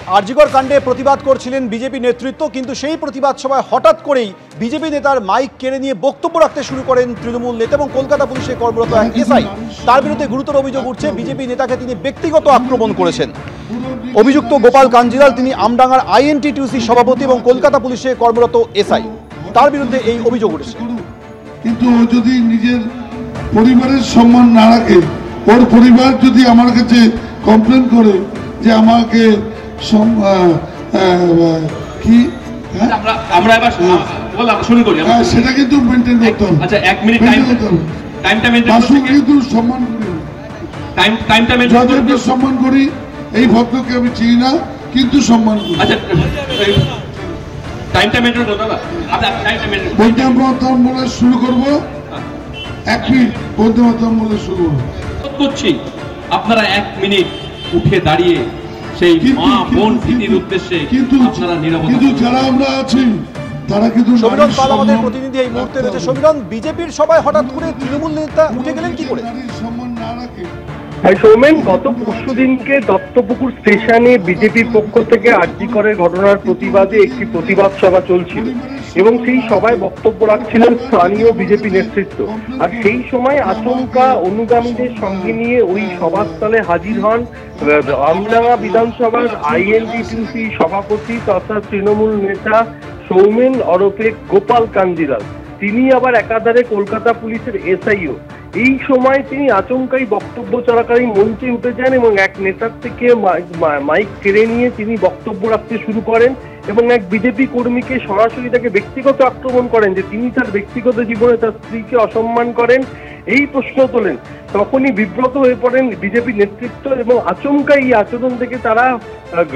আরজিকর কাণ্ডে প্রতিবাদ করছিলেন বিজেপি নেতৃত্ব, কিন্তু সেই প্রতিবাদ সভায় হঠাৎ করেই বিজেপি নেতার মাইক কেড়ে নিয়ে বক্তব্য রাখতে শুরু করেন তৃণমূল নেতা এবং কলকাতা পুলিশে কর্মরত এক এসআই। তার বিরুদ্ধে গুরুতর অভিযোগ উঠছে, বিজেপি নেতাকে তিনি ব্যক্তিগত আক্রমণ করেছেন। অভিযুক্ত গোপাল কাঞ্জিলাল, তিনি আমডাঙ্গার আইএনটিটিউসি সভাপতি এবং কলকাতা পুলিশে কর্মরত এসআই। তার বিরুদ্ধে এই অভিযোগ উঠেছে। কিন্তু ও যদি নিজের পরিবারের সম্মান না রাখে, ওর পরিবার যদি আমার কাছে কমপ্লেন করে যে আমাকে কি আমরা এবার শুরু করি, সেটা কিন্তু মেনটেন করতে হবে। আচ্ছা, 1 মিনিট টাইমটা মেনটেন করতে কিন্তু সম্মান করি, টাইমটা মেনটেন করতে সম্মান করি। এই ভদ্রকে আমি চিনি না, কিন্তু সম্মান করি। আচ্ছা, টাইমটা মেনটেন করতে হবে। আচ্ছা, টাইমটা মেনটেন বন্দে মাতরম বলে শুরু করব। 1 মিনিট বন্দে মাতরম বলে শুরু করছি। আপনারা 1 মিনিট উঠে দাঁড়িয়ে সেই মা বোন স্মৃতির উদ্দেশ্যে আপনারা নীরবতা। কিন্তু যারা আমরা আছি তারা কিন্তু সমীরণ পাল আমাদের প্রতিনিধি এই মুহূর্তে রয়েছে। সমীরণ, বিজেপির সভায় হঠাৎ করে তৃণমূল নেতা উঠে গেলেন কি করে? সম্মান না রাখে। হ্যাঁ সৌমেন, গত পরশুদিনকে দত্তপুকুর স্টেশনে বিজেপির পক্ষ থেকে আরজিকরের ঘটনার প্রতিবাদে একটি প্রতিবাদ সভা চলছিল এবং সেই সভায় বক্তব্য রাখছিলেন স্থানীয় বিজেপি নেতৃত্ব। আর সেই সময় আচমকা অনুগামীদের সঙ্গে নিয়ে ওই সভাস্থলে হাজির হন আমডাঙ্গা বিধানসভার আইএনটিটিউসি সভাপতি তথা তৃণমূল নেতা সৌমেন ওরফে গোপাল কাঞ্জিলাল। তিনি আবার একাধারে কলকাতা পুলিশের এসআইও। এই সময় তিনি আচমকাই বক্তব্য চলাকালীন মঞ্চে উঠে যান এবং এক নেতার থেকে মাইক কেড়ে নিয়ে তিনি বক্তব্য রাখতে শুরু করেন এবং এক বিজেপি কর্মীকে সরাসরি তাকে ব্যক্তিগত আক্রমণ করেন যে তিনি তার ব্যক্তিগত জীবনে তার স্ত্রীকে অসম্মান করেন, এই প্রশ্ন তোলেন। তখনই বিব্রত হয়ে পড়েন বিজেপি নেতৃত্ব এবং আচমকা এই আচরণ থেকে তারা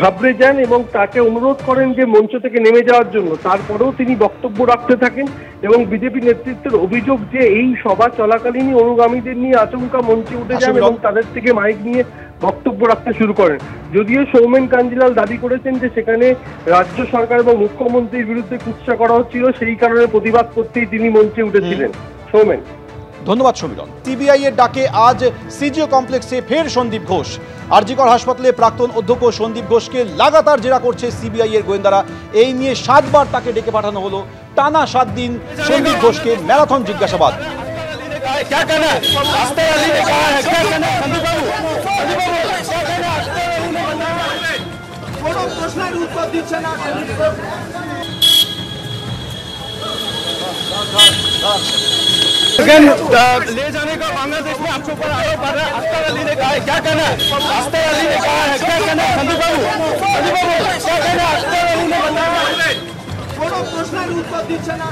ঘাবড়ে যান এবং তাকে অনুরোধ করেন যে মঞ্চ থেকে নেমে যাওয়ার জন্য। তারপরেও তিনি বক্তব্য রাখতে থাকেন এবং বিজেপি নেতৃত্বের অভিযোগ যে এই সভা চলাকালীনই অনুগামীদের নিয়ে আচমকা মঞ্চে উঠে যান এবং তাদের থেকে মাইক নিয়ে বক্তব্য রাখতে শুরু করেন। যদিও সৌমেন কাঞ্জিলাল দাবি করেছেন যে সেখানে রাজ্য সরকার এবং মুখ্যমন্ত্রীর বিরুদ্ধে কুৎসা করা হচ্ছিল, সেই কারণে প্রতিবাদ করতেই তিনি মঞ্চে উঠেছিলেন। সৌমেন, ধন্যবাদ সমীরণ। সিবিআই এর ডাকে আজ সিজিও কমপ্লেক্সে ফের সন্দীপ ঘোষ। আরজিকর হাসপাতালে প্রাক্তন অধ্যক্ষ সন্দীপ ঘোষকে লাগাতার জেরা করছে সিবিআই এর গোয়েন্দারা। এই নিয়ে 7 বার তাকে ডেকে পাঠানো হলো। টানা 7 দিন সন্দীপ ঘোষকে ম্যারাথন জিজ্ঞাসাবাদ। ले जाने का बांग्लादेश में आपके ऊपर आरोप आ रहा है। अख्तर अली ने कहा है, क्या कहना है? अख्तर अली ने कहा है, क्या कहना है? संदीप बाबू क्या कहना है? अख्तर अली ने बताया কোনো প্রশ্নের উত্তর দিচ্ছে না।